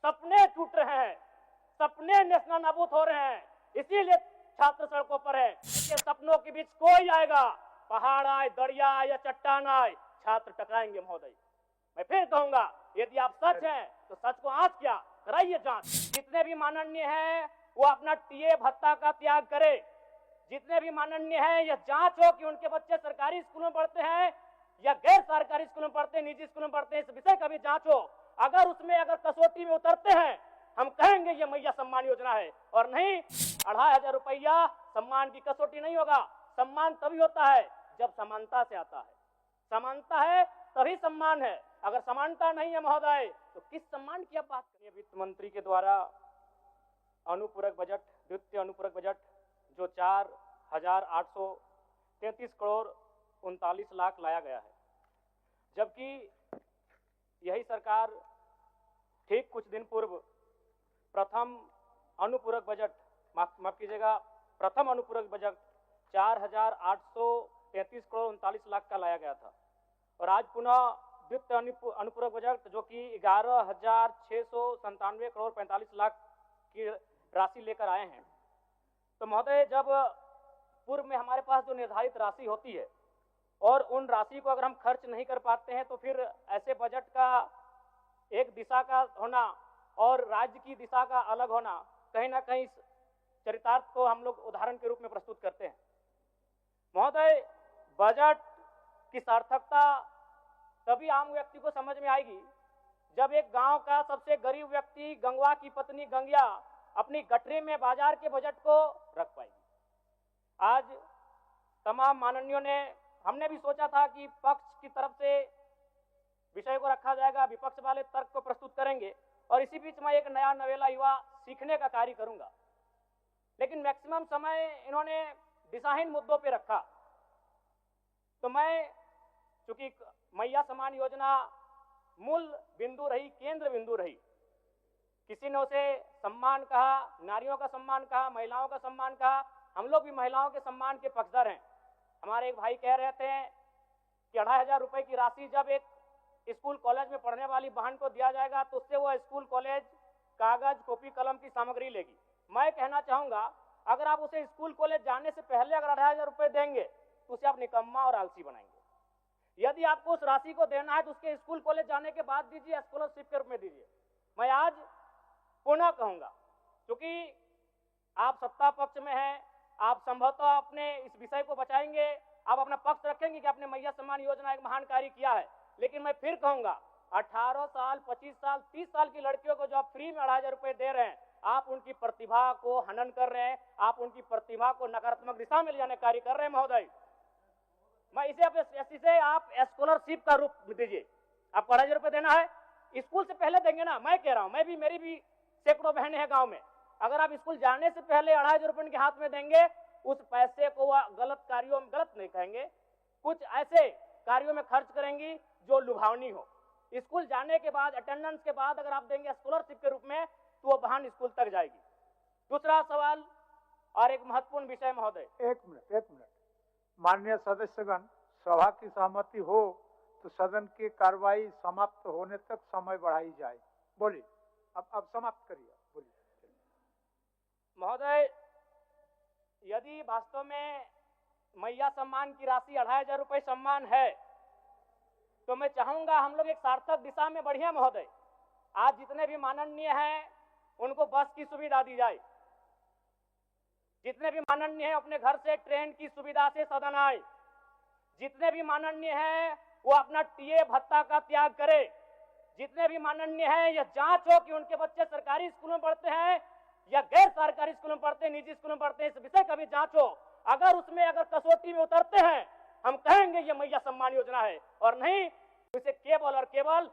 सपने टूट रहे हैं, सपने नेशनल नाबूद हो रहे हैं, इसीलिए छात्र सड़कों पर है। इसके सपनों के बीच कोई आएगा, पहाड़ आए, दरिया आए या चट्टान आए, छात्र टकराएंगे महोदय। मैं फिर कहूंगा, यदि आप सच हैं तो सच को आंच क्या कराइए जांच। जितने भी माननीय हैं वो अपना टीए भत्ता का त्याग करे। जितने भी माननीय हैं यह जांच हो कि उनके बच्चे सरकारी स्कूलों में पढ़ते हैं या गैर सरकारी स्कूलों में पढ़ते हैं, निजी स्कूलों में पढ़ते हैं, इस विषय का भी जांच हो। अगर उसमें अगर कसौटी में उतरते हैं, हम कहेंगे ये मैया सम्मान योजना है, और नहीं 2500 रुपया सम्मान की कसौटी नहीं होगा। सम्मान तभी होता है जब समानता से आता है। समानता है तभी सम्मान है। अगर समानता नहीं है महोदय तो किस सम्मान की आप बात करिए। वित्त मंत्री के द्वारा अनुपूरक बजट, द्वितीय अनुपूरक बजट जो 4,833 करोड़ 39 लाख लाया गया है, जबकि यही सरकार ठीक कुछ दिन पूर्व प्रथम अनुपूरक बजट, माफ कीजिएगा, प्रथम अनुपूरक बजट 4,833 करोड़ 39 लाख का लाया गया था, और आज पुनः द्वितीय अनुपूरक बजट जो कि 11,697 करोड़ 45 लाख की राशि लेकर आए हैं। तो महोदय, जब पूर्व में हमारे पास जो निर्धारित राशि होती है और उन राशि को अगर हम खर्च नहीं कर पाते हैं तो फिर ऐसे बजट का एक दिशा का होना और राज्य की दिशा का अलग होना, कहीं ना कहीं इस चरितार्थ को हम लोग उदाहरण के रूप में प्रस्तुत करते हैं। महोदय, बजट की सार्थकता तभी आम व्यक्ति को समझ में आएगी जब एक गांव का सबसे गरीब व्यक्ति, गंगवा की पत्नी गंगिया, अपनी गठरी में बाजार के बजट को रख पाएगी। आज तमाम माननीयों ने, हमने भी सोचा था कि पक्ष की तरफ से विषय को रखा जाएगा, विपक्ष वाले तर्क को प्रस्तुत करेंगे, और इसी बीच मैं एक नया नवेला युवा सीखने का कार्य करूंगा। लेकिन मैक्सिमम समय इन्होंने दिशाहीन मुद्दों पे रखा। तो मैं, चूंकि मैया सम्मान योजना मूल बिंदु रही, केंद्र बिंदु रही, किसी ने उसे सम्मान कहा, नारियों का सम्मान कहा, महिलाओं का सम्मान कहा, हम लोग भी महिलाओं के सम्मान के पक्षधर हैं। हमारे एक भाई कह रहे थे कि 2500 रुपए की राशि जब एक स्कूल कॉलेज में पढ़ने वाली बहन को दिया जाएगा तो उससे वो स्कूल कॉलेज कागज, कॉपी, कलम की सामग्री लेगी। मैं कहना चाहूंगा, अगर आप उसे स्कूल कॉलेज जाने से पहले अगर 2500 रुपए देंगे तो उसे आप निकम्मा और आलसी बनाएंगे। यदि आपको उस राशि को देना है तो उसके स्कूल कॉलेज जाने के बाद दीजिए, स्कॉलरशिप के रूप में दीजिए। मैं आज पुनः कहूंगा, क्योंकि आप सत्ता पक्ष में हैं, आप संभवतः अपने इस विषय को बचाएंगे, आप अपना पक्ष रखेंगे कि आपने मैया सम्मान योजना एक महान कार्य किया है। लेकिन मैं फिर कहूंगा, 18 साल, 25 साल, 30 साल की लड़कियों को जो आप फ्री में 2500 रुपए दे रहे हैं, आप उनकी प्रतिभा को हनन कर रहे हैं, आप उनकी प्रतिभा को नकारात्मक दिशा में ले जाने कार्य कर रहे हैं। महोदय, मैं इसे आप स्कॉलरशिप का रूप दीजिए। आपको 2500 रुपए देना है, स्कूल से पहले देंगे ना। मैं कह रहा हूं, मैं भी, मेरी भी सैकड़ों बहनें हैं गांव में, अगर आप स्कूल जाने से पहले 2500 रुपए उनके हाथ में देंगे, उस पैसे को वह गलत कार्यों में, गलत नहीं कहेंगे, कुछ ऐसे कार्यों में खर्च करेंगी जो लुभावनी हो। स्कूल जाने के बाद, अटेंडेंस के बाद अगर आप देंगे स्कॉलरशिप के रूप में तो वो बहन स्कूल तक जाएगी। दूसरा सवाल और एक महत्वपूर्ण विषय महोदय। एक मिनट माननीय सदस्यगण, सभा की सहमति हो तो सदन की कार्रवाई समाप्त होने तक समय बढ़ाई जाए। बोलिए, अब समाप्त करिए, बोलिए। महोदय, यदि वास्तव में मैया सम्मान की राशि 2500 रुपए सम्मान है तो मैं चाहूंगा हम लोग एक सार्थक दिशा में बढ़िया। महोदय, आज जितने भी माननीय हैं उनको बस की सुविधा दी जाए, जितने भी माननीय हैं अपने घर से ट्रेन की सुविधा से सदन आए, जितने भी माननीय हैं वो अपना टीए भत्ता का त्याग करे, जितने भी माननीय हैं यह जांच हो कि उनके बच्चे सरकारी स्कूलों में पढ़ते हैं या गैर सरकारी स्कूलों में पढ़ते हैं, निजी स्कूलों में पढ़ते हैं, इस विषय का भी जांच हो। अगर उसमें अगर कसौटी में उतरते हैं, हम कहेंगे ये मैया सम्मान योजना है, और नहीं तो इसे केवल और केवल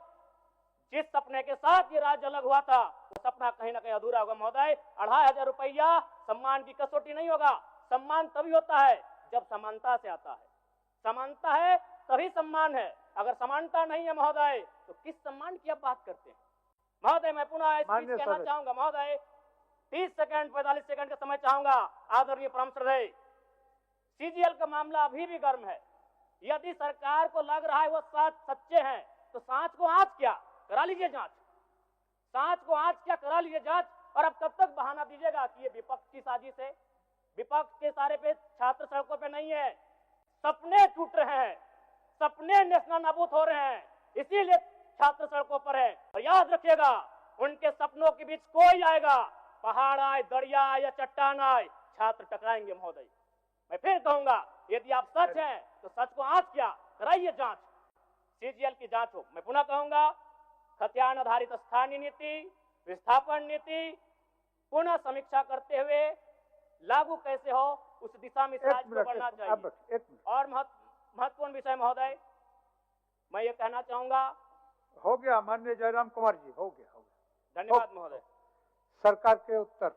जिस सपने के साथ ये राज्य अलग हुआ था वो सपना कहीं ना कहीं अधूरा होगा। महोदय, 2500 रुपया सम्मान की कसौटी नहीं होगा। सम्मान तभी होता है जब समानता से आता है। समानता है तभी सम्मान है। अगर समानता नहीं है महोदय तो किस सम्मान की आप बात करते हैं। महोदय, मैं पुनः कहना चाहूंगा, महोदय 30 सेकंड 45 सेकंड का समय चाहूंगा। आदरणीय परम श्रद्धेय, सीजीएल का मामला अभी भी गर्म है। यदि सरकार को लग रहा है वो सच्चे हैं तो सांच को आंच क्या करा लीजिए जांच। सांच को आज क्या करा लिए जांच, और अब कब तक बहाना दीजिएगा कि ये विपक्ष की साजिश है। विपक्ष के सारे पे छात्र सड़कों पे नहीं है, सपने टूट रहे हैं, सपने नेशनल नाबूद हो रहे हैं, इसीलिए छात्र सड़कों पर है। और याद रखिएगा, उनके सपनों के बीच कोई आएगा, पहाड़ आए, दरिया आए या चट्टान आए, छात्र टकराएंगे महोदय। मैं फिर कहूंगा, यदि आप सच हैं तो सच को आज क्या कराइए जांच, सीजीएल की जांच हो। मैं पुनः कहूंगा, खतियान आधारित स्थानीय नीति, विस्थापन नीति पुनः समीक्षा करते हुए लागू कैसे हो, उस दिशा में राज्य को बढ़ना चाहिए। और महत्वपूर्ण विषय महोदय, मैं ये कहना चाहूंगा, हो गया माननीय जयराम कुमार जी, हो गया। धन्यवाद महोदय। सरकार के उत्तर।